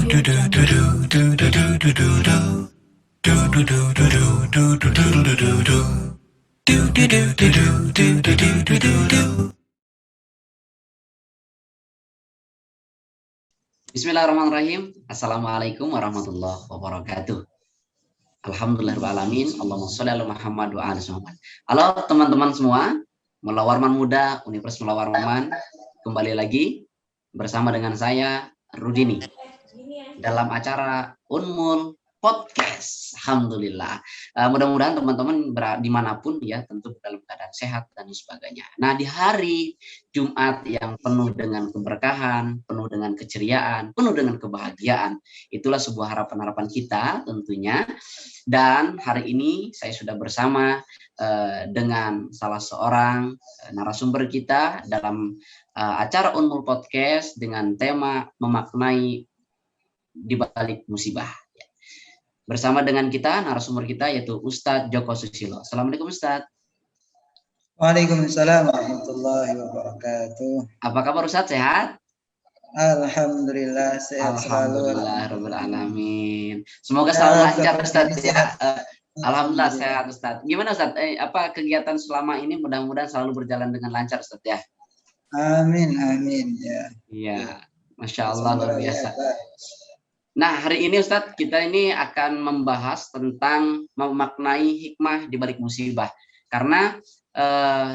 Bismillahirrahmanirrahim. Assalamualaikum warahmatullahi wabarakatuh. Alhamdulillahirrahmanirrahim. Allahumma sholli ala Muhammad wa ala Muhammad. Halo teman-teman semua, Mula Warman Muda, Universitas Mula Warman, kembali lagi bersama dengan saya, Rudini, dalam acara Unmul Podcast. Alhamdulillah. Mudah-mudahan teman-teman dimanapun ya, tentu dalam keadaan sehat dan sebagainya. Nah, di hari Jumat yang penuh dengan keberkahan, penuh dengan keceriaan, penuh dengan kebahagiaan, itulah sebuah harapan-harapan kita tentunya. Dan hari ini saya sudah bersama dengan salah seorang narasumber kita dalam acara Unmul Podcast dengan tema memaknai di balik musibah. Bersama dengan kita, narasumber kita yaitu Ustadz Joko Susilo. Assalamualaikum Ustadz. Waalaikumsalam warahmatullahi wabarakatuh. Apa kabar Ustadz, sehat? Alhamdulillah, sehat selalu. Alhamdulillahirrahmanirrahim. Semoga selalu lancar Ustadz ya. Alhamdulillah sehat Ustadz. Gimana Ustadz? Apa kegiatan selama ini mudah-mudahan selalu berjalan dengan lancar Ustadz ya? Amin, amin ya. Iya, Masya Allah luar biasa. Nah, hari ini Ustadz, kita ini akan membahas tentang memaknai hikmah di balik musibah. Karena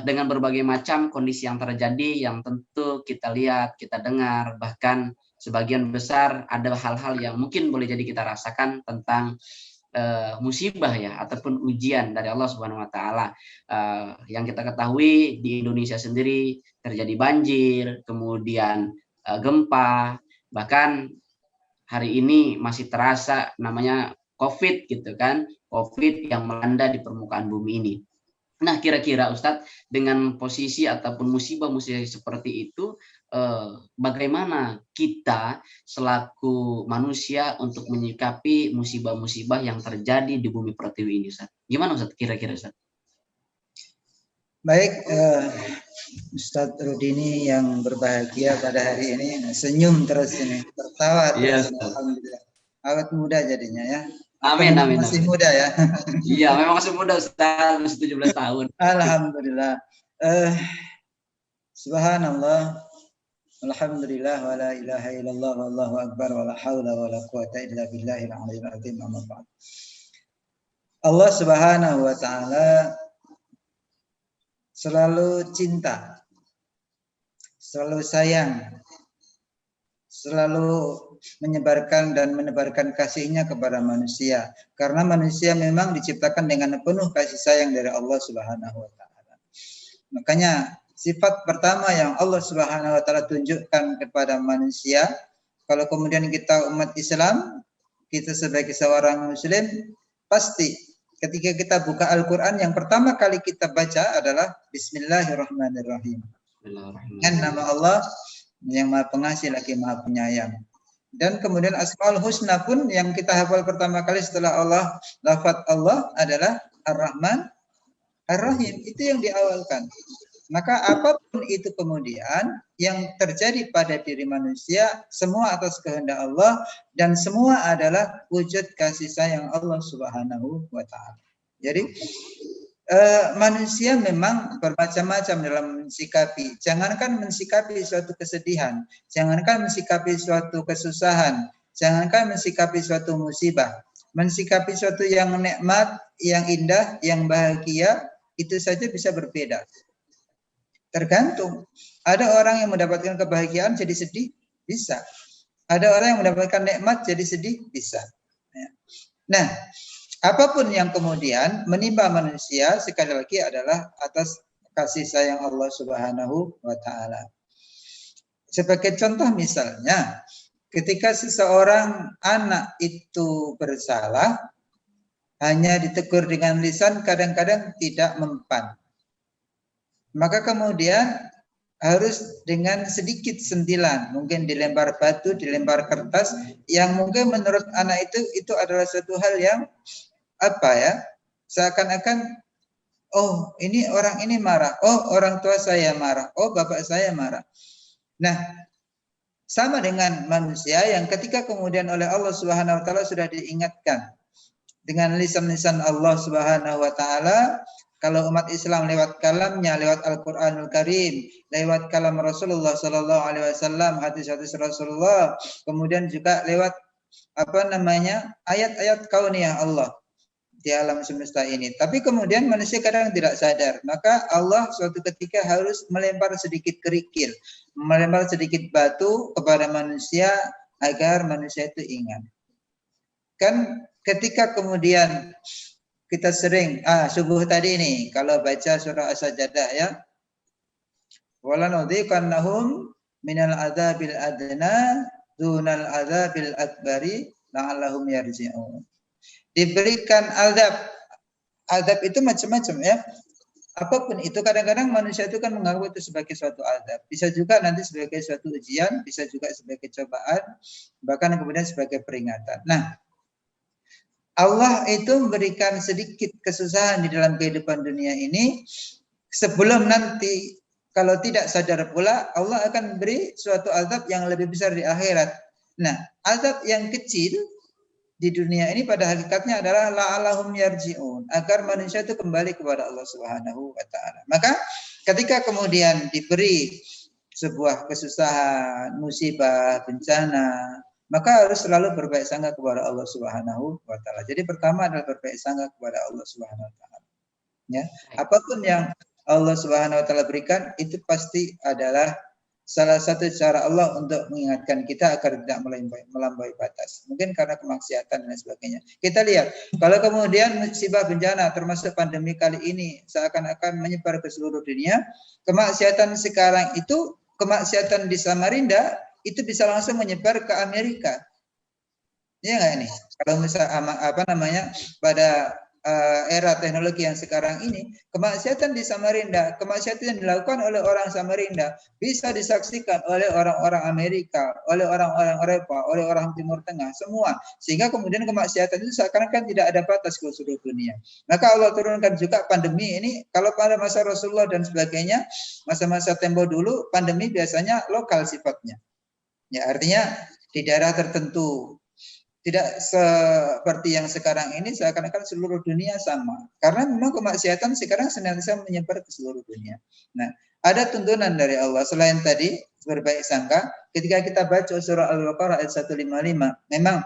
dengan berbagai macam kondisi yang terjadi, yang tentu kita lihat, kita dengar, bahkan sebagian besar ada hal-hal yang mungkin boleh jadi kita rasakan tentang musibah ya, ataupun ujian dari Allah Subhanahu Wa Taala. Yang kita ketahui di Indonesia sendiri terjadi banjir, kemudian gempa, bahkan hari ini masih terasa namanya COVID gitu kan, COVID yang melanda di permukaan bumi ini. Nah, kira-kira Ustadz, dengan posisi ataupun musibah-musibah seperti itu, bagaimana kita selaku manusia untuk menyikapi musibah-musibah yang terjadi di bumi pertiwi ini, Ustadz? Gimana Ustadz kira-kira Ustadz? Baik, Ustadz Rudini yang berbahagia pada hari ini, senyum terus ini, tertawa terus. Yes, alhamdulillah. Awet muda jadinya ya. Amin, amin. Masih muda ya. Iya, memang masih muda Ustaz, masih 17 tahun. Alhamdulillah. Subhanallah. Alhamdulillah wa la ilaha illallah wallahu akbar wa la haula wa la quwata illa billahil aliyyil azim. Amma ba'd. Allah Subhanahu wa taala selalu cinta, selalu sayang, selalu menyebarkan dan menebarkan kasihnya kepada manusia. Karena manusia memang diciptakan dengan penuh kasih sayang dari Allah Subhanahu wa taala. Makanya sifat pertama yang Allah Subhanahu wa taala tunjukkan kepada manusia, kalau kemudian kita umat Islam, kita sebagai seorang muslim, pasti ketika kita buka Al-Qur'an yang pertama kali kita baca adalah Bismillahirrahmanirrahim. Dengan nama Allah yang Maha Pengasih lagi Maha Penyayang. Dan kemudian Asmaul Husna pun yang kita hafal pertama kali setelah Allah, lafaz Allah adalah Ar-Rahman, Ar-Rahim. Itu yang diawalkan. Maka apapun itu kemudian yang terjadi pada diri manusia, semua atas kehendak Allah dan semua adalah wujud kasih sayang Allah Subhanahu wa taala. Jadi manusia memang bermacam-macam dalam mensikapi. Jangankan mensikapi suatu kesedihan, jangankan mensikapi suatu kesusahan, jangankan mensikapi suatu musibah, mensikapi suatu yang nikmat, yang indah, yang bahagia, itu saja bisa berbeda. Tergantung. Ada orang yang mendapatkan kebahagiaan jadi sedih, bisa. Ada orang yang mendapatkan nikmat jadi sedih, bisa. Nah, apapun yang kemudian menimpa manusia sekali lagi adalah atas kasih sayang Allah Subhanahu wa taala. Sebagai contoh misalnya, ketika seseorang anak itu bersalah, hanya ditegur dengan lisan, kadang-kadang tidak mempan. Maka kemudian harus dengan sedikit sentilan, mungkin dilempar batu, dilempar kertas, yang mungkin menurut anak itu adalah suatu hal yang seakan-akan, oh ini orang ini marah, oh orang tua saya marah, oh bapak saya marah. Nah, sama dengan manusia yang ketika kemudian oleh Allah Subhanahu wa taala sudah diingatkan dengan lisan-lisan Allah Subhanahu wa taala, kalau umat Islam lewat kalamnya, lewat Al-Qur'anul Karim, lewat kalam Rasulullah sallallahu alaihi wasallam, hadis-hadis Rasulullah, kemudian juga lewat ayat-ayat kauniyah Allah di alam semesta ini. Tapi kemudian manusia kadang tidak sadar. Maka Allah suatu ketika harus melempar sedikit kerikil, melempar sedikit batu kepada manusia agar manusia itu ingat. Kan ketika kemudian kita sering subuh tadi nih kalau baca surah As-Sajdah ya. Walanudhiqannahum minal adzabil adna dunal adzabil akbari la'allahum yarji'un. Diberikan azab itu macam-macam ya. Apapun itu kadang-kadang manusia itu kan menganggap itu sebagai suatu azab. Bisa juga nanti sebagai suatu ujian, bisa juga sebagai cobaan, bahkan kemudian sebagai peringatan. Nah, Allah itu memberikan sedikit kesusahan di dalam kehidupan dunia ini sebelum nanti kalau tidak sadar pula Allah akan beri suatu azab yang lebih besar di akhirat. Nah, azab yang kecil di dunia ini pada hakikatnya adalah la'allahum yarji'un, agar manusia itu kembali kepada Allah Subhanahu wa taala. Maka ketika kemudian diberi sebuah kesusahan, musibah, bencana, maka harus selalu berbaik sangka kepada Allah Subhanahu wa taala. Jadi pertama adalah berbaik sangka kepada Allah Subhanahu wa taala. Ya, apapun yang Allah Subhanahu wa taala berikan itu pasti adalah salah satu cara Allah untuk mengingatkan kita agar tidak melampaui batas. Mungkin karena kemaksiatan dan sebagainya. Kita lihat, kalau kemudian musibah bencana termasuk pandemi kali ini seakan-akan menyebar ke seluruh dunia, kemaksiatan sekarang itu, kemaksiatan di Samarinda itu bisa langsung menyebar ke Amerika. Iya nggak ini? Kalau misalnya pada era teknologi yang sekarang ini, kemaksiatan di Samarinda, kemaksiatan yang dilakukan oleh orang Samarinda bisa disaksikan oleh orang-orang Amerika, oleh orang-orang Eropa, oleh orang Timur Tengah, semua. Sehingga kemudian kemaksiatan itu seakan-akan tidak ada batas ke seluruh dunia. Maka Allah turunkan juga pandemi ini, kalau pada masa Rasulullah dan sebagainya, masa-masa tempo dulu, pandemi biasanya lokal sifatnya. Ya, artinya di daerah tertentu. Tidak seperti yang sekarang ini seakan-akan seluruh dunia sama. Karena memang kemaksiatan sekarang senantiasa menyebar ke seluruh dunia. Nah, ada tuntunan dari Allah selain tadi berbaik sangka. Ketika kita baca surah Al-Baqarah ayat 155, memang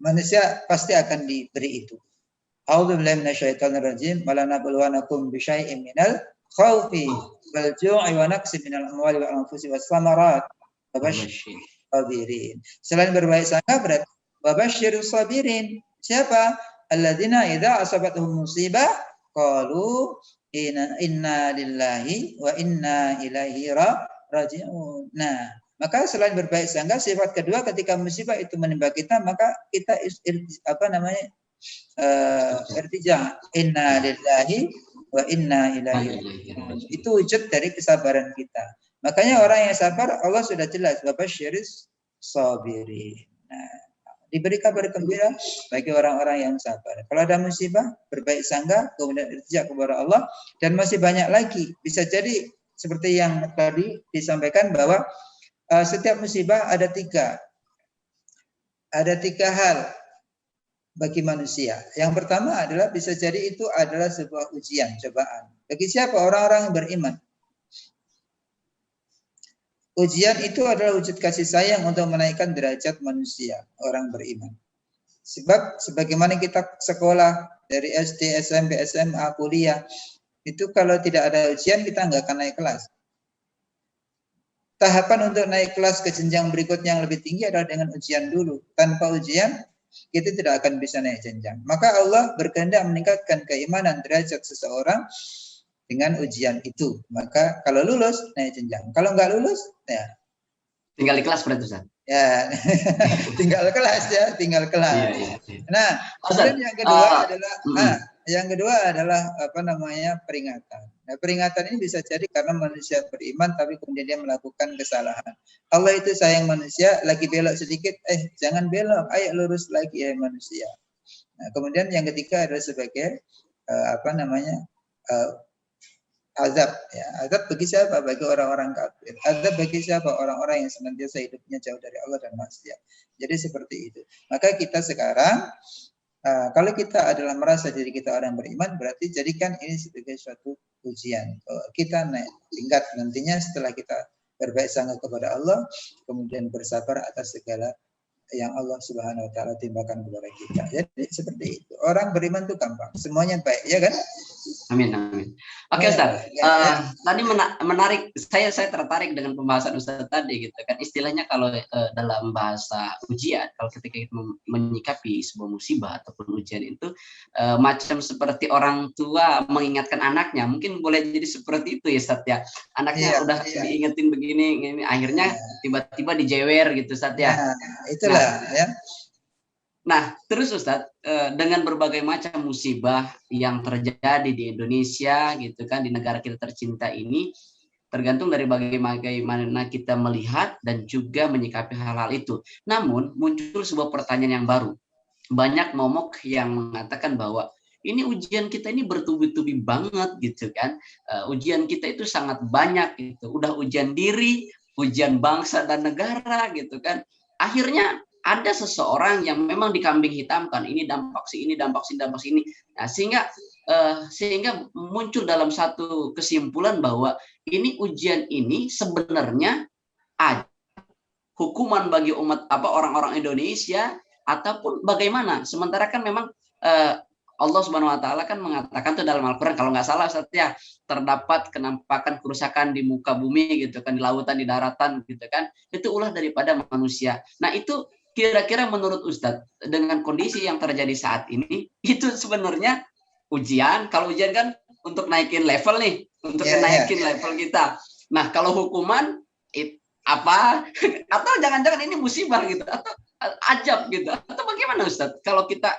manusia pasti akan diberi itu. A'udzubillahi minasyaitonirrajim. Walanabluwanakum bisyai'im minal khaufi wal ju'i wa naqsin minal amwali wal anfusi was samarat. Selain berbaik sangka berarti wabasyirus sabirin. Siapa? Alladzina idza asabatuhum musibah qalu inna lillahi wa inna ilaihi raji'un. Nah, maka selain berbaik sangka, sifat kedua ketika musibah itu menimpa kita, maka kita irtija inna lillahi wa inna ilaihi raji'un. Itu wujud dari kesabaran kita. Makanya orang yang sabar Allah sudah jelas wabasyirus sabirin. Nah, diberi kabar gembira bagi orang-orang yang sabar. Kalau ada musibah, berbaik sangka, kemudian irtija kepada Allah, dan masih banyak lagi. Bisa jadi seperti yang tadi disampaikan bahwa setiap musibah ada tiga hal bagi manusia. Yang pertama adalah bisa jadi itu adalah sebuah ujian, cobaan. Bagi siapa? Orang-orang yang beriman. Ujian itu adalah wujud kasih sayang untuk menaikkan derajat manusia, orang beriman. Sebab sebagaimana kita sekolah dari SD, SMP, SMA, kuliah, itu kalau tidak ada ujian kita nggak akan naik kelas. Tahapan untuk naik kelas ke jenjang berikutnya yang lebih tinggi adalah dengan ujian dulu. Tanpa ujian, kita tidak akan bisa naik jenjang. Maka Allah berkehendak meningkatkan keimanan derajat seseorang dengan ujian itu. Maka kalau lulus, naik jenjang. Kalau nggak lulus, ya tinggal di kelas berarti, Ustaz. Ya, tinggal kelas ya, tinggal kelas. Iya. Nah, kemudian yang kedua adalah peringatan. Nah, peringatan ini bisa jadi karena manusia beriman tapi kemudian dia melakukan kesalahan. Allah itu sayang manusia, lagi belok sedikit, jangan belok, ayo lurus lagi ya manusia. Nah, kemudian yang ketiga adalah sebagai azab ya. Azab bagi siapa? Bagi orang-orang kafir. Azab bagi siapa? Orang-orang yang senantiasa hidupnya jauh dari Allah dan maksiat. Jadi seperti itu. Maka kita sekarang kalau kita adalah merasa diri kita orang beriman, berarti jadikan ini sebagai suatu ujian. Kita naik tingkat nantinya setelah kita berbaik sangka kepada Allah, kemudian bersabar atas segala yang Allah Subhanahu wa taala timpakan kepada kita. Jadi seperti itu. Orang beriman itu gampang, semuanya baik, ya kan? Amin, amin. Oke, Ustaz. Tadi menarik, saya tertarik dengan pembahasan Ustaz tadi gitu kan. Istilahnya kalau dalam bahasa ujian, kalau ketika kita menyikapi sebuah musibah ataupun ujian itu macam seperti orang tua mengingatkan anaknya. Mungkin boleh jadi seperti itu ya, Ustaz ya. Anaknya udah diingetin begini, akhirnya tiba-tiba dijewer gitu, Ustaz ya. Itulah ya. Nah, terus Ustadz, dengan berbagai macam musibah yang terjadi di Indonesia, gitu kan, di negara kita tercinta ini, tergantung dari bagaimana kita melihat dan juga menyikapi hal-hal itu. Namun, muncul sebuah pertanyaan yang baru. Banyak momok yang mengatakan bahwa ini ujian kita ini bertubi-tubi banget, gitu kan. Ujian kita itu sangat banyak, gitu. Udah ujian diri, ujian bangsa dan negara, gitu kan. Akhirnya ada seseorang yang memang dikambing hitamkan, ini dampak si ini, dampak si ini. Nah, sehingga muncul dalam satu kesimpulan bahwa ini ujian ini sebenarnya ada hukuman bagi orang-orang Indonesia ataupun bagaimana. Sementara kan memang Allah Subhanahu wa taala kan mengatakan tuh dalam Al-Qur'an, kalau nggak salah setia terdapat kenampakan kerusakan di muka bumi gitu kan, di lautan, di daratan gitu kan. Itu ulah daripada manusia. Nah, itu kira-kira menurut Ustadz, dengan kondisi yang terjadi saat ini, itu sebenarnya ujian. Kalau ujian kan untuk naikin level nih, untuk naikin level kita. Nah, kalau hukuman apa? Atau jangan-jangan ini musibah gitu, atau ajab gitu, atau bagaimana Ustadz? Kalau kita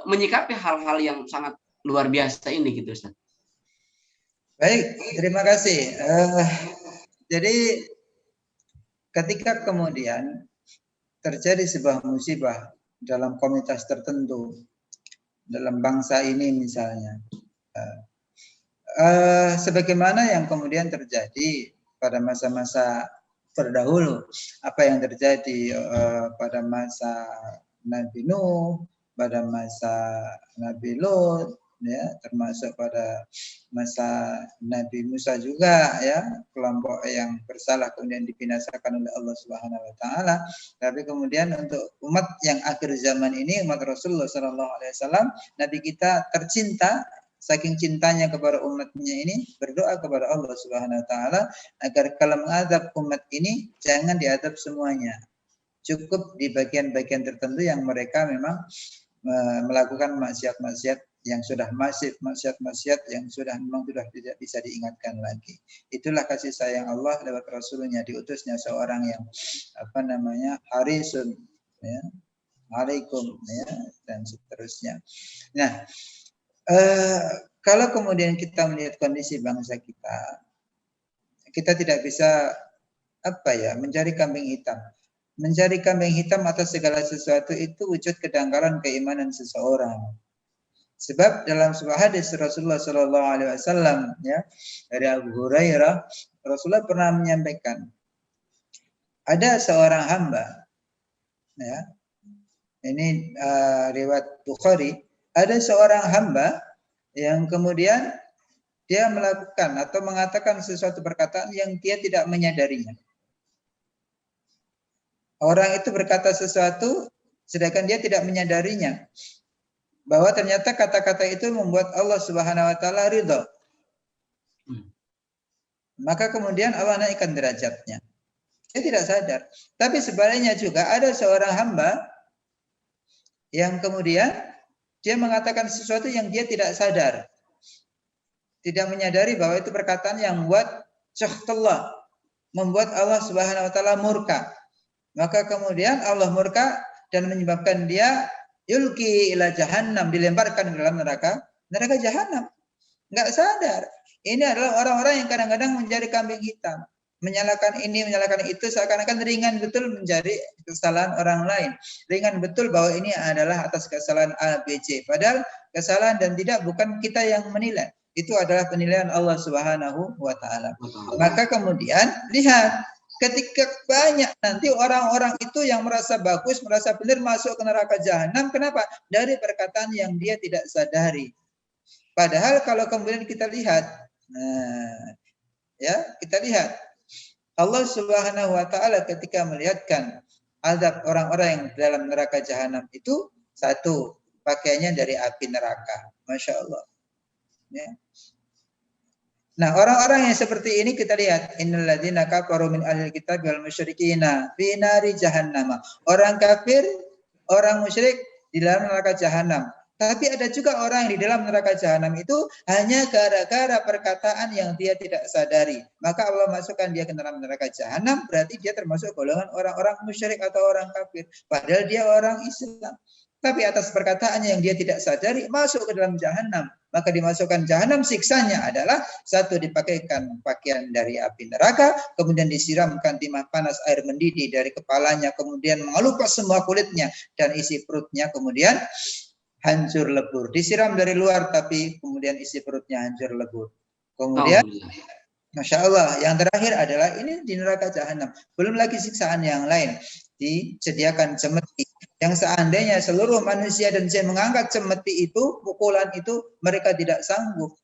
menyikapi hal-hal yang sangat luar biasa ini gitu, Ustadz. Baik, terima kasih. Jadi ketika kemudian terjadi sebuah musibah dalam komunitas tertentu, dalam bangsa ini misalnya, sebagaimana yang kemudian terjadi pada masa-masa terdahulu, apa yang terjadi pada masa Nabi Nuh, pada masa Nabi Lot, ya, termasuk pada masa Nabi Musa juga, ya, kelompok yang bersalah kemudian dibinasakan oleh Allah Subhanahu wa taala. Tapi kemudian untuk umat yang akhir zaman ini, umat Rasulullah sallallahu alaihi wasallam, Nabi kita tercinta, saking cintanya kepada umatnya ini, berdoa kepada Allah Subhanahu wa taala agar kalau mengadab umat ini jangan diadab semuanya. Cukup di bagian-bagian tertentu yang mereka memang melakukan maksiat-maksiat yang sudah masif, maksiat-maksiat yang memang sudah tidak bisa diingatkan lagi. Itulah kasih sayang Allah lewat Rasulnya, diutusnya seorang yang harisun, ya, alaikum, ya, dan seterusnya. Nah, kalau kemudian kita melihat kondisi bangsa kita tidak bisa mencari kambing hitam. Mencari kambing hitam atas segala sesuatu itu wujud kedangkalan keimanan seseorang. Sebab dalam sebuah hadis Rasulullah Shallallahu Alaihi Wasallam, ya, dari Abu Hurairah, Rasulullah pernah menyampaikan, ada seorang hamba, ya, ini riwayat Bukhari, ada seorang hamba yang kemudian dia melakukan atau mengatakan sesuatu perkataan yang dia tidak menyadarinya. Orang itu berkata sesuatu sedangkan dia tidak menyadarinya, bahwa ternyata kata-kata itu membuat Allah Subhanahu wa taala ridha. Maka kemudian Allah naikkan derajatnya. Dia tidak sadar. Tapi sebaliknya juga ada seorang hamba yang kemudian dia mengatakan sesuatu yang dia tidak sadar. Tidak menyadari bahwa itu perkataan yang membuat syahtallah, membuat Allah Subhanahu wa taala murka. Maka kemudian Allah murka dan menyebabkan dia yulki ila jahannam, dilemparkan ke dalam neraka jahanam. Enggak sadar. Ini adalah orang-orang yang kadang-kadang mencari kambing hitam, menyalahkan ini, menyalahkan itu, seakan-akan ringan betul mencari kesalahan orang lain. Ringan betul bahwa ini adalah atas kesalahan A, B, C. Padahal kesalahan dan tidak bukan kita yang menilai. Itu adalah penilaian Allah Subhanahu wa taala. Maka kemudian lihat, ketika banyak nanti orang-orang itu yang merasa bagus, merasa benar masuk ke neraka jahanam, kenapa? Dari perkataan yang dia tidak sadari. Padahal kalau kemudian kita lihat, kita lihat Allah Subhanahu wa taala ketika melihatkan azab orang-orang yang dalam neraka jahanam itu, satu, pakaiannya dari api neraka. Masya Allah. Ya. Nah, orang-orang yang seperti ini kita lihat, innal ladzina kafaru min ahlil kitab wal musyrikina fi nari jahannam. Orang kafir, orang musyrik di dalam neraka jahanam. Tapi ada juga orang yang di dalam neraka jahanam itu hanya gara-gara perkataan yang dia tidak sadari. Maka Allah masukkan dia ke dalam neraka jahanam, berarti dia termasuk golongan orang-orang musyrik atau orang kafir. Padahal dia orang Islam. Tapi atas perkataannya yang dia tidak sadari, masuk ke dalam jahanam. Maka dimasukkan jahanam, siksanya adalah satu, dipakaikan pakaian dari api neraka, kemudian disiramkan timah panas air mendidih dari kepalanya, kemudian mengelupas semua kulitnya dan isi perutnya, kemudian hancur lebur. Disiram dari luar tapi kemudian isi perutnya hancur lebur. Kemudian Masya Allah, yang terakhir adalah ini di neraka jahanam. Belum lagi siksaan yang lain. Disediakan cemeti. Yang seandainya seluruh manusia dan jin mengangkat cemeti itu, pukulan itu, mereka tidak sanggup.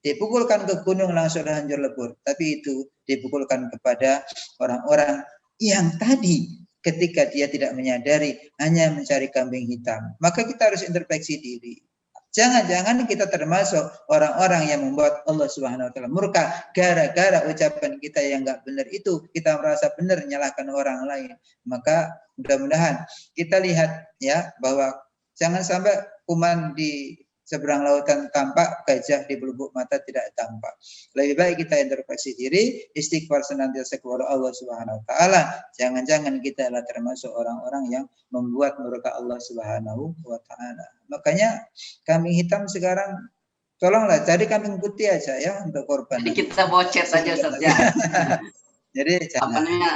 Dipukulkan ke gunung langsung hancur lebur. Tapi itu dipukulkan kepada orang-orang yang tadi ketika dia tidak menyadari hanya mencari kambing hitam. Maka kita harus introspeksi diri. Jangan-jangan kita termasuk orang-orang yang membuat Allah Subhanahu wa taala murka gara-gara ucapan kita yang enggak benar itu, kita merasa benar menyalahkan orang lain. Maka mudah-mudahan kita lihat ya bahwa jangan sampai kuman di seberang lautan tampak, gajah di pelupuk mata tidak tampak. Lebih baik kita introspeksi diri, istighfar senantiasa kepada Allah Subhanahu wa taala. Jangan-jangan kita adalah termasuk orang-orang yang membuat murka Allah Subhanahu wa taala. Makanya kambing hitam sekarang tolonglah cari kambing putih aja ya untuk korban. Jadi kita bocet saja Ustaz ya. Jadi apa namanya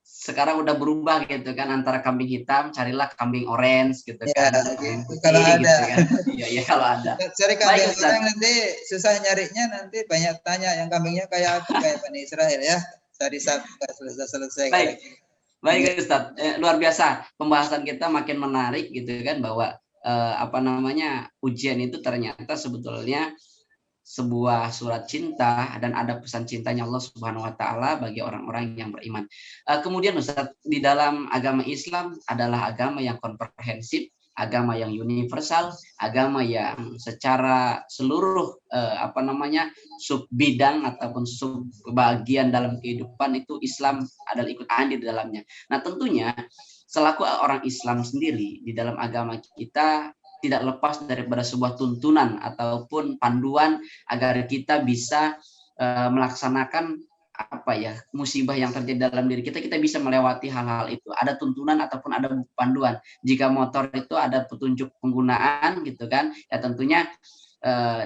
sekarang udah berubah gitu kan, antara kambing hitam carilah kambing orange gitu ya, kan. Gitu. Kalau ada. Gitu kan. Iya kalau ada. Cari kambing orang nanti susah nyarinya, nanti banyak tanya yang kambingnya kayak apa, kayak Bani Israel ya. Cari sampai selesai. Baik Ustaz, luar biasa pembahasan kita, makin menarik gitu kan, bahwa ujian itu ternyata sebetulnya sebuah surat cinta dan ada pesan cintanya Allah Subhanahu wa taala bagi orang-orang yang beriman. Kemudian Ustaz, di dalam agama Islam adalah agama yang komprehensif, agama yang universal, agama yang secara seluruh sub bidang ataupun sub bagian dalam kehidupan itu Islam adalah ikut andil di dalamnya. Nah, tentunya selaku orang Islam sendiri di dalam agama kita tidak lepas daripada sebuah tuntunan ataupun panduan agar kita bisa melaksanakan musibah yang terjadi dalam diri kita bisa melewati hal-hal itu. Ada tuntunan ataupun ada panduan. Jika motor itu ada petunjuk penggunaan gitu kan, ya tentunya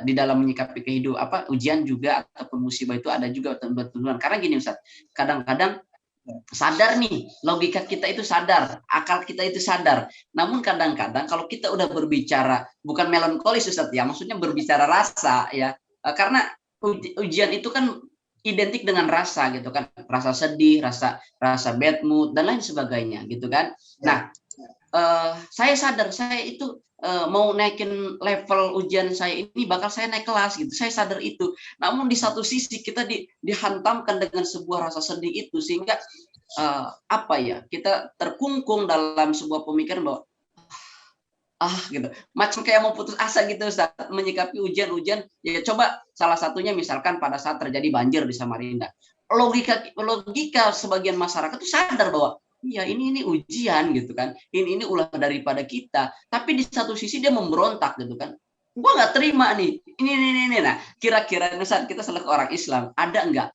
di dalam menyikapi kehidupan ujian juga ataupun musibah itu ada juga tuntunan. Karena gini Ustaz, kadang-kadang sadar nih, logika kita itu sadar, akal kita itu sadar. Namun kadang-kadang kalau kita udah berbicara bukan melankolis Ustaz ya, maksudnya berbicara rasa ya. Karena ujian itu kan identik dengan rasa gitu kan, rasa sedih, rasa bad mood dan lain sebagainya gitu kan. Nah, saya sadar saya itu mau naikin level ujian saya ini, bakal saya naik kelas gitu, saya sadar itu. Namun di satu sisi kita dihantamkan dengan sebuah rasa sedih itu, sehingga kita terkungkung dalam sebuah pemikiran bahwa gitu, macam kayak mau putus asa gitu Ustaz, menyikapi ujian-ujian. Ya coba salah satunya misalkan pada saat terjadi banjir di Samarinda, logika sebagian masyarakat itu sadar bahwa iya ini ujian gitu kan, ini ulah daripada kita, tapi di satu sisi dia memberontak gitu kan, gua nggak terima nih ini. Nah, kira-kira saat kita selaku orang Islam ada nggak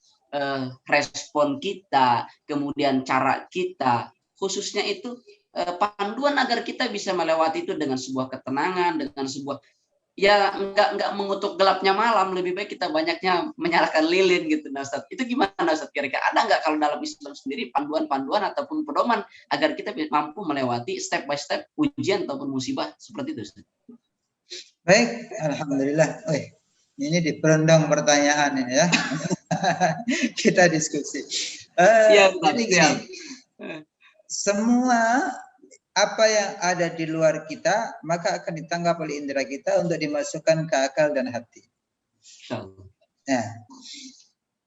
respon kita, kemudian cara kita, khususnya itu panduan agar kita bisa melewati itu dengan sebuah ketenangan, dengan sebuah ya nggak mengutuk gelapnya malam, lebih baik kita banyaknya menyalakan lilin gitu. Nah Ustaz, itu gimana Ustaz, kira-kira ada nggak kalau dalam Islam sendiri panduan-panduan ataupun pedoman agar kita mampu melewati step by step ujian ataupun musibah seperti itu Ustaz? Baik, alhamdulillah. Ini diperondong pertanyaan ini ya. Kita diskusi. Jadi gini, semua apa yang ada di luar kita maka akan ditangkap oleh indera kita untuk dimasukkan ke akal dan hati. Nah,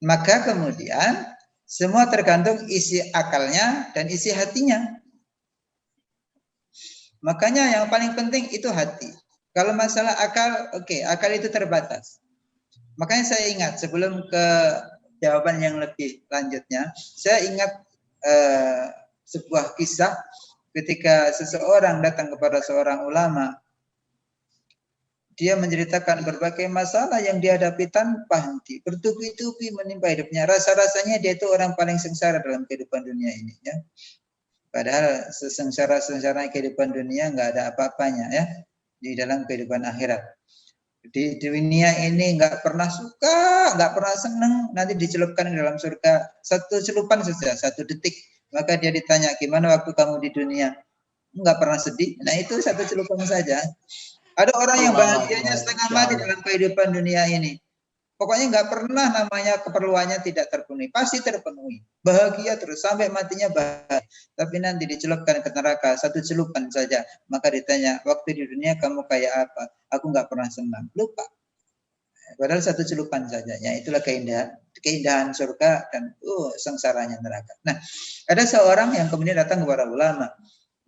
maka kemudian semua tergantung isi akalnya dan isi hatinya. Makanya yang paling penting itu hati. Kalau masalah akal, oke, akal itu terbatas. Makanya saya ingat sebelum ke jawaban yang lebih lanjutnya, saya ingat sebuah kisah ketika seseorang datang kepada seorang ulama. Dia menceritakan berbagai masalah yang dihadapi tanpa henti, bertubi-tubi menimpa hidupnya. Rasa-rasanya dia itu orang paling sengsara dalam kehidupan dunia ini, ya. Padahal sesengsara-sengsara kehidupan dunia nggak ada apa-apanya, ya, di dalam kehidupan akhirat. Di dunia ini nggak pernah suka, nggak pernah seneng, nanti dicelupkan ke dalam surga. Satu celupan saja, 1 detik. Maka dia ditanya, gimana waktu kamu di dunia? Nggak pernah sedih. Nah itu 1 celupan saja. Ada orang yang bahagianya setengah mati dalam kehidupan dunia ini. Pokoknya nggak pernah namanya keperluannya tidak terpenuhi. Pasti terpenuhi. Bahagia terus sampai matinya bahagia. Tapi nanti dicelupkan ke neraka 1 celupan saja. Maka ditanya, waktu di dunia kamu kayak apa? Aku nggak pernah senang. Lupa. Padahal 1 celupan saja. Ya itulah keindahan surga dan sengsaranya neraka. Nah, ada seorang yang kemudian datang kepada ulama.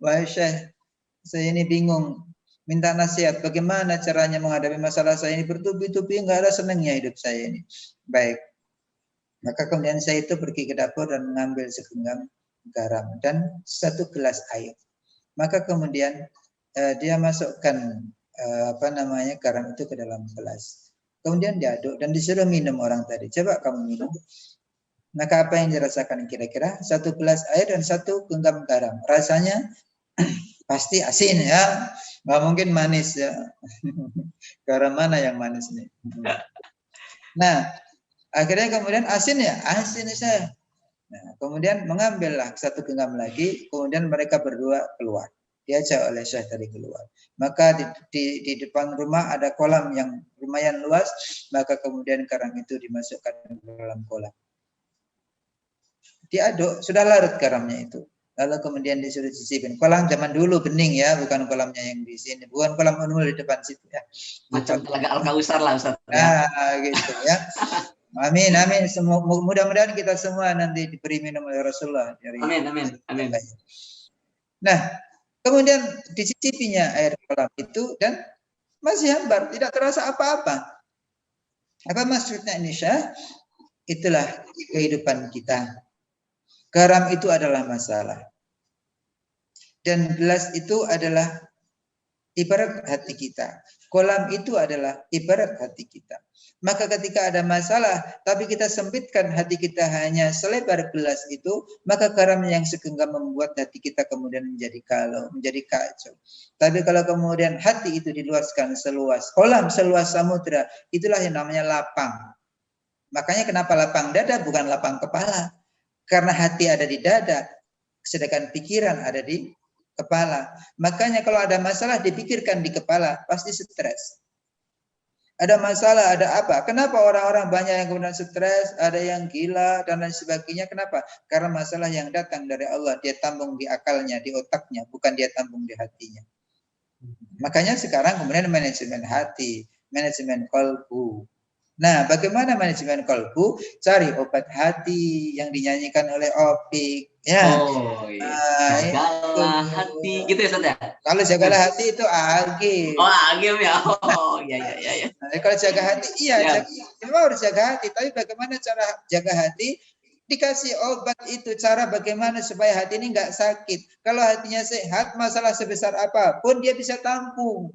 Wahai Syekh, saya ini bingung. Minta nasihat bagaimana caranya menghadapi masalah saya ini, bertubi-tubi nggak ada senangnya hidup saya ini. Baik. Maka kemudian saya itu pergi ke dapur dan mengambil segenggam garam dan 1 gelas air. Maka kemudian dia masukkan garam itu ke dalam gelas. Kemudian diaduk dan disuruh minum orang tadi. Coba kamu minum. Maka apa yang dirasakan kira-kira? 1 gelas air dan 1 genggam garam. Rasanya pasti asin, ya. Nggak mungkin manis, ya. Garam mana yang manis nih? Nah, akhirnya kemudian asin, ya, asin saya. Nah, kemudian mengambillah 1 genggam lagi, kemudian mereka berdua keluar. Diajak oleh Syekh tadi keluar. Maka di depan rumah ada kolam yang lumayan luas, maka kemudian garam itu dimasukkan ke dalam kolam. Diaduk, sudah larut garamnya itu. Lalu kemudian disuruh cicipin. Kolam zaman dulu bening, ya, bukan kolamnya yang di sini, bukan kolam unul di depan situ, ya. Macam Telaga Al-Kausar lah, Ustaz. Nah, gitu, ya. Amin, amin. Mudah-mudahan kita semua nanti diberi minum oleh Rasulullah. Amin. Nah, kemudian dicicipinya air kolam itu dan masih hambar, tidak terasa apa-apa. Apa maksudnya ini, Syekh? Itulah kehidupan kita. Garam itu adalah masalah. Dan gelas itu adalah ibarat hati kita. Kolam itu adalah ibarat hati kita. Maka ketika ada masalah, tapi kita sempitkan hati kita hanya selebar gelas itu, maka garam yang segenggam membuat hati kita kemudian menjadi kalau, menjadi kacau. Tapi kalau kemudian hati itu diluaskan seluas kolam, seluas samudra, itulah yang namanya lapang. Makanya kenapa lapang dada bukan lapang kepala? Karena hati ada di dada, sedangkan pikiran ada di kepala. Makanya kalau ada masalah dipikirkan di kepala, pasti stres. Ada masalah, ada apa? Kenapa orang-orang banyak yang kemudian stres, ada yang gila, dan lain sebagainya. Kenapa? Karena masalah yang datang dari Allah, dia tampung di akalnya, di otaknya, bukan dia tampung di hatinya. Makanya sekarang kemudian manajemen hati, manajemen qalbu. Nah, bagaimana manajemen kalbu? Cari obat hati yang dinyanyikan oleh Opik. Ya. Oh, iya. Jagalah hati, gitu ya, Ustaz, ya? Kalau jagalah hati itu agim. Oh, agim, ya. Oh, iya. Nah, kalau jaga hati, iya, memang harus jaga hati. Tapi bagaimana cara jaga hati? Dikasih obat itu, cara bagaimana supaya hati ini nggak sakit. Kalau hatinya sehat, masalah sebesar apapun dia bisa tampung.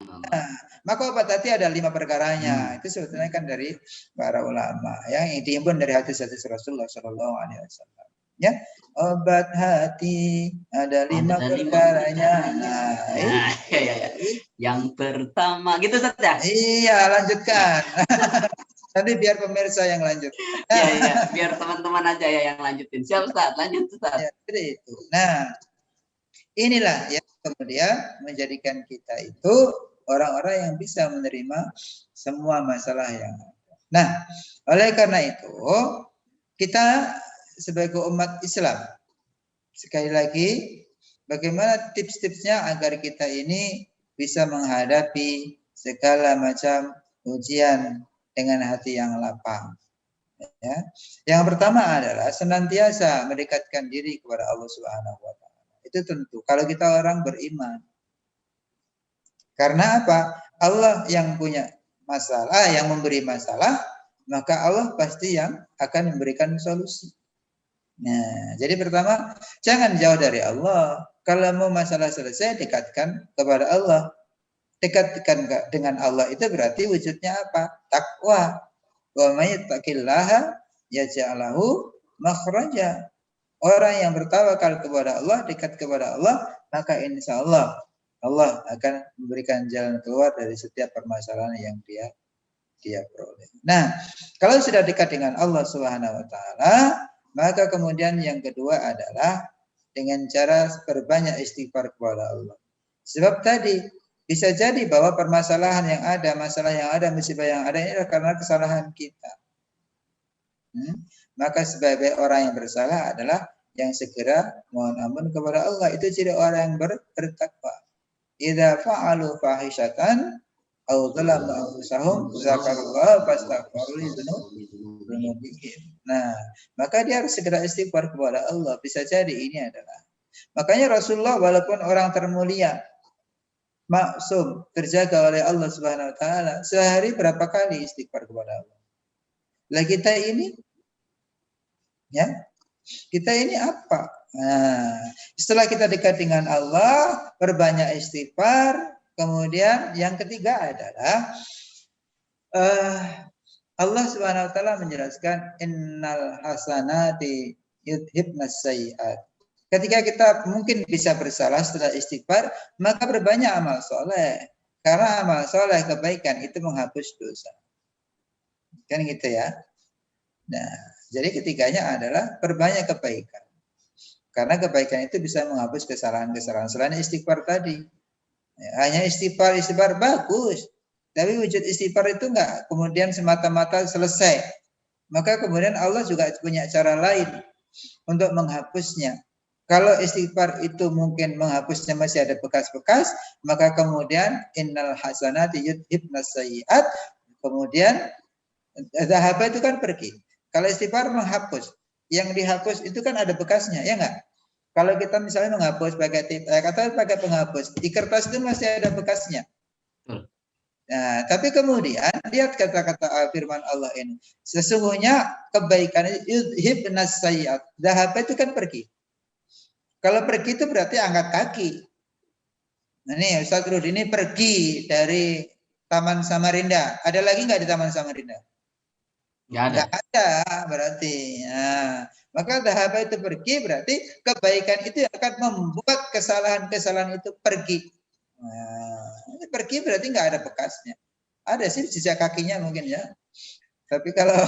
Nah, maka obat hati ada 5 perkaranya. Itu sebetulnya kan dari para ulama, ya, yang diimpun dari hadis-hadis Rasulullah Shallallahu Alaihi Wasallam. Ya, obat hati ada 5 perkaranya. Nah, iya. Yang pertama, gitu, Ustaz, ya? Iya, lanjutkan. Nanti biar pemirsa yang lanjut. Iya, biar teman-teman aja ya yang lanjutin. Siap, Ustaz, lanjut, Ustaz. Ya, itu. Nah, inilah yang kemudian menjadikan kita itu orang-orang yang bisa menerima semua masalah yang ada. Nah, oleh karena itu kita sebagai umat Islam, sekali lagi, bagaimana tips-tipsnya agar kita ini bisa menghadapi segala macam ujian dengan hati yang lapang. Ya. Yang pertama adalah senantiasa mendekatkan diri kepada Allah Subhanahu wa taala. Itu tentu kalau kita orang beriman. Karena apa? Allah yang punya masalah, yang memberi masalah, maka Allah pasti yang akan memberikan solusi. Nah, jadi pertama, jangan jauh dari Allah. Kalau mau masalah selesai, dekatkan kepada Allah. Dekatkan dengan Allah itu berarti wujudnya apa? Takwa. Wa may yattaqillaha yaj'al lahu makhraja. Orang yang bertawakal kepada Allah, dekat kepada Allah, maka insya Allah Allah akan memberikan jalan keluar dari setiap permasalahan yang dia peroleh. Nah, kalau sudah dekat dengan Allah Subhanahu wa taala, maka kemudian yang kedua adalah dengan cara berbanyak istighfar kepada Allah. Sebab tadi bisa jadi bahwa permasalahan yang ada, masalah yang ada, musibah yang ada ini adalah karena kesalahan kita. Maka sebagai orang yang bersalah adalah yang segera mohon ampun kepada Allah. Itu ciri orang yang bertakwa. Idza fa'alu fahishatan aw dzalamu anfusahum dzakarullaha fastaghfiru lidzunubihim. Nah, maka dia harus segera istighfar kepada Allah. Bisa jadi ini adalah. Makanya Rasulullah walaupun orang termulia, maksum, terjaga oleh Allah Subhanahu wa taala, sehari berapa kali istighfar kepada Allah. Lah kita ini ya, kita ini apa? Nah, setelah kita dekat dengan Allah, berbanyak istighfar. Kemudian yang ketiga adalah Allah Subhanahu wa taala menjelaskan innal hasanati yudhibnas sayyi'at. Ketika kita mungkin bisa bersalah setelah istighfar, maka berbanyak amal soleh. Karena amal soleh kebaikan itu menghapus dosa. Kan gitu ya. Nah, jadi ketiganya adalah perbanyak kebaikan. Karena kebaikan itu bisa menghapus kesalahan-kesalahan. Selain istighfar tadi. Ya, hanya istighfar bagus. Tapi wujud istighfar itu enggak kemudian semata-mata selesai. Maka kemudian Allah juga punya cara lain untuk menghapusnya. Kalau istighfar itu mungkin menghapusnya masih ada bekas-bekas, maka kemudian innal hasanati yudhibnas sayyi'at, kemudian dhahaba itu kan pergi. Kalau istighfar menghapus, yang dihapus itu kan ada bekasnya, ya enggak? Kalau kita misalnya menghapus pakai penghapus, di kertas itu masih ada bekasnya. Nah, tapi kemudian lihat kata-kata firman Allah ini. Sesungguhnya kebaikan yudhibnas sayyi'at. Dhahaba itu kan pergi. Kalau pergi itu berarti angkat kaki. Nah, nih Ustaz Rudi ini pergi dari Taman Samarinda. Ada lagi nggak di Taman Samarinda? Nggak ada. Nggak ada berarti. Nah, maka dhahaba itu pergi berarti kebaikan itu akan membuat kesalahan-kesalahan itu pergi. Nah, ini pergi berarti nggak ada bekasnya. Ada sih jejak kakinya mungkin ya. Tapi kalau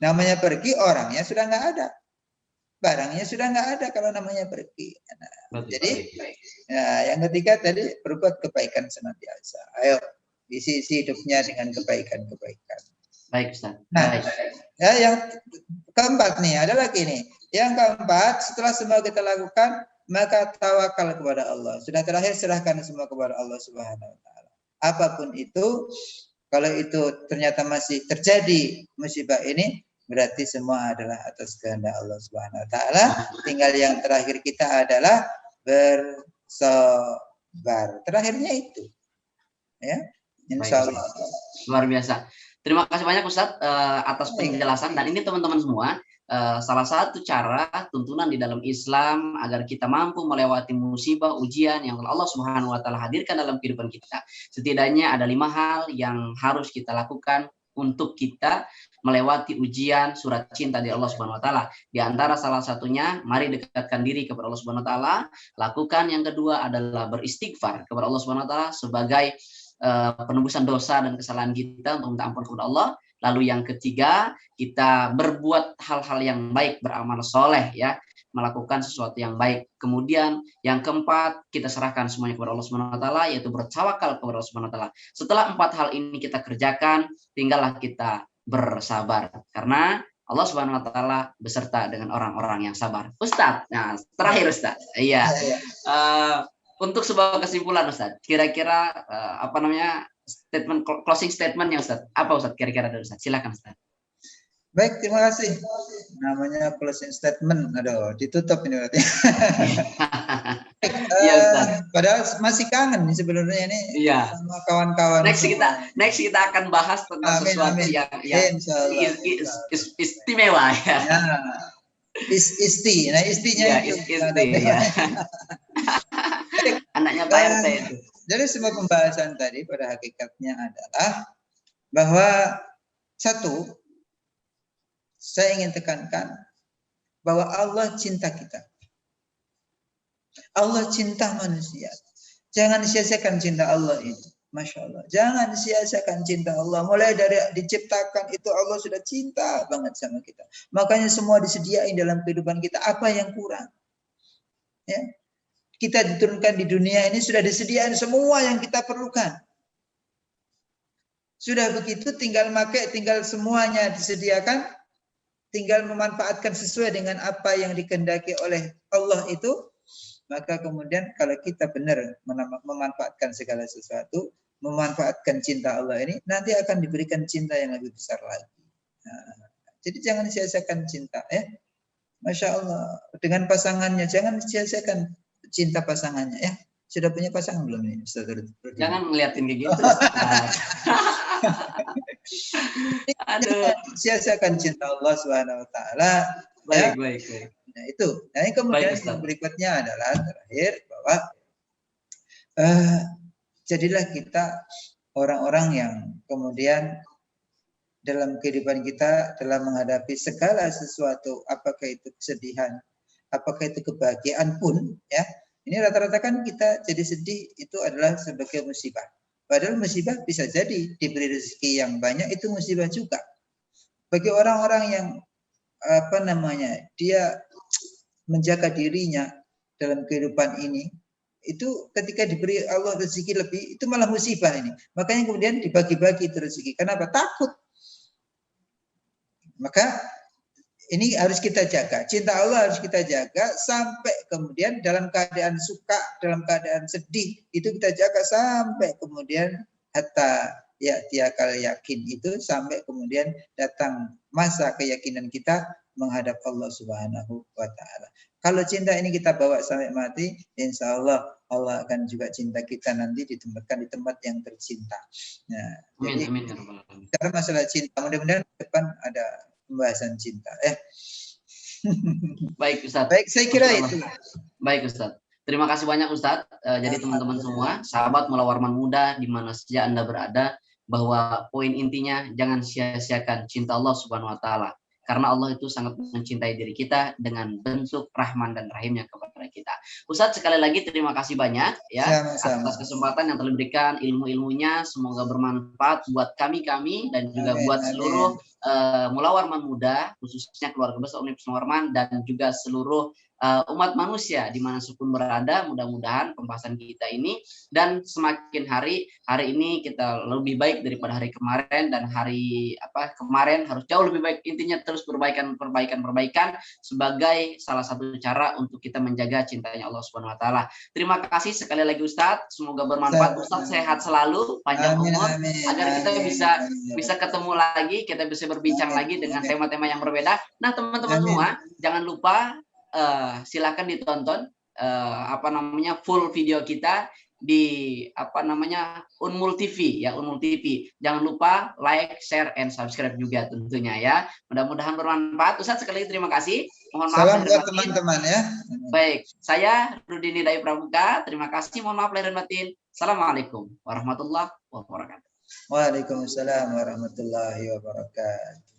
namanya pergi, orangnya sudah nggak ada. Barangnya sudah nggak ada kalau namanya pergi. Nah, jadi ya, yang ketiga tadi berbuat kebaikan senantiasa. Ayo isi hidupnya dengan kebaikan-kebaikan. Baik Ustaz. Nah, ya, yang keempat nih ada lagi nih. Yang keempat setelah semua kita lakukan maka tawakal kepada Allah. Sudah terakhir serahkan semua kepada Allah Subhanahu wa taala. Apapun itu, kalau itu ternyata masih terjadi musibah ini, berarti semua adalah atas kehendak Allah Subhanahu wa taala. Tinggal yang terakhir kita adalah bersabar. Terakhirnya itu. Ya. Insyaallah. Luar biasa. Terima kasih banyak Ustaz atas penjelasan, dan ini teman-teman semua salah satu cara tuntunan di dalam Islam agar kita mampu melewati musibah ujian yang Allah Subhanahu wa taala hadirkan dalam kehidupan kita. Setidaknya ada 5 hal yang harus kita lakukan untuk kita melewati ujian surat cinta dari Allah Subhanahu wa taala. Di antara salah satunya, mari dekatkan diri kepada Allah Subhanahu wa taala. Lakukan yang kedua adalah beristighfar kepada Allah Subhanahu wa taala sebagai penebusan dosa dan kesalahan kita untuk minta ampun kepada Allah. Lalu yang ketiga, kita berbuat hal-hal yang baik, beramal soleh ya. melakukan sesuatu yang baik. Kemudian yang keempat, kita serahkan semuanya kepada Allah Subhanahu wa taala, yaitu bertawakal kepada Allah Subhanahu wa taala. Setelah 4 hal ini kita kerjakan, tinggallah kita bersabar, karena Allah Subhanahu wa taala beserta dengan orang-orang yang sabar. Ustadz, nah terakhir Ustadz. Iya. Untuk sebuah kesimpulan Ustadz, kira-kira apa namanya statement closing statementnya Ustadz? Apa Ustadz kira-kira dari Ustadz? Silakan Ustadz. Baik, terima kasih. Namanya closing statement. Aduh, ditutup ini berarti. Iya Ustaz. Padahal masih kangen nih sebenarnya ini sama kawan-kawan. Next kita akan bahas tentang sesuatu yang istimewa ya. Isti. Nah, istinya ya, isti ya. Anaknya Pak RT itu. Jadi semua pembahasan tadi pada hakikatnya adalah bahwa satu, saya ingin tekankan bahwa Allah cinta kita. Allah cinta manusia. Jangan sia-siakan cinta Allah itu. Masya Allah. Jangan sia-siakan cinta Allah. Mulai dari diciptakan itu Allah sudah cinta banget sama kita. Makanya semua disediain dalam kehidupan kita. Apa yang kurang? Ya. Kita diturunkan di dunia ini sudah disediain semua yang kita perlukan. Sudah begitu tinggal pakai, tinggal semuanya disediakan. Tinggal memanfaatkan sesuai dengan apa yang dikehendaki oleh Allah itu. Maka kemudian kalau kita benar memanfaatkan segala sesuatu, memanfaatkan cinta Allah ini, nanti akan diberikan cinta yang lebih besar lagi. Nah, jadi jangan sia-siakan cinta, ya. Masya Allah. Dengan pasangannya, jangan sia-siakan cinta pasangannya, ya. Sudah punya pasangan belum ini? Jangan ngeliatin kayak gitu. Aduh. Sia-siakan cinta Allah Subhanahu wa taala. Baik. Nah, itu. Nah, yang kemudian yang berikutnya adalah terakhir bahwa jadilah kita orang-orang yang kemudian dalam kehidupan kita dalam menghadapi segala sesuatu, apakah itu kesedihan, apakah itu kebahagiaan pun, ya. Ini rata-rata kan kita jadi sedih itu adalah sebagai musibah. Padahal musibah bisa jadi diberi rezeki yang banyak itu musibah juga. Bagi orang-orang yang dia menjaga dirinya dalam kehidupan ini, itu ketika diberi Allah rezeki lebih, itu malah musibah ini. Makanya kemudian dibagi-bagi itu rezeki. Kenapa? Takut. Maka ini harus kita jaga. Cinta Allah harus kita jaga sampai kemudian dalam keadaan suka, dalam keadaan sedih, itu kita jaga sampai kemudian hatta ya'tiyakal yakin itu, sampai kemudian datang masa keyakinan kita menghadap Allah Subhanahu wa taala. Kalau cinta ini kita bawa sampai mati, insya Allah Allah akan juga cinta kita nanti ditempatkan di tempat yang tercinta. Nah, amin. Karena masalah cinta, mudah-mudahan depan ada pembahasan cinta, ya. Baik Ustaz. Baik, saya kira itu. Baik Ustaz. Terima kasih banyak Ustaz. Jadi teman-teman semua, sahabat Mula Warman Muda di mana saja Anda berada, bahwa poin intinya jangan sia-siakan cinta Allah Subhanahu wa taala. Karena Allah itu sangat mencintai diri kita dengan bentuk Rahman dan Rahimnya kepada kita. Ustadz, sekali lagi terima kasih banyak ya atas kesempatan yang telah diberikan, ilmu-ilmunya. Semoga bermanfaat buat kami dan juga buat seluruh Mula Warman Muda, khususnya keluarga besar Universitas Warman dan juga seluruh umat manusia di mana pun berada. Mudah-mudahan pembahasan kita ini dan semakin hari ini kita lebih baik daripada hari kemarin, dan hari kemarin harus jauh lebih baik. Intinya terus perbaikan sebagai salah satu cara untuk kita menjaga cintanya Allah Subhanahu wa taala. Terima kasih sekali lagi Ustadz, semoga bermanfaat. Ustadz sehat selalu, panjang umur, agar kita bisa ketemu lagi, kita bisa berbincang lagi dengan tema-tema yang berbeda. Nah, teman-teman semua, jangan lupa silakan ditonton full video kita di Unmul TV ya, Unmul TV. Jangan lupa like, share, and subscribe juga tentunya ya. Mudah-mudahan bermanfaat. Ustaz, sekali lagi terima kasih. Mohon maaf salam buat teman-teman ya. Baik, saya Rudini Dai Pramuka. Terima kasih. Mohon maaf lahir dan batin. Assalamualaikum warahmatullahi wabarakatuh. Waalaikumsalam warahmatullahi wabarakatuh.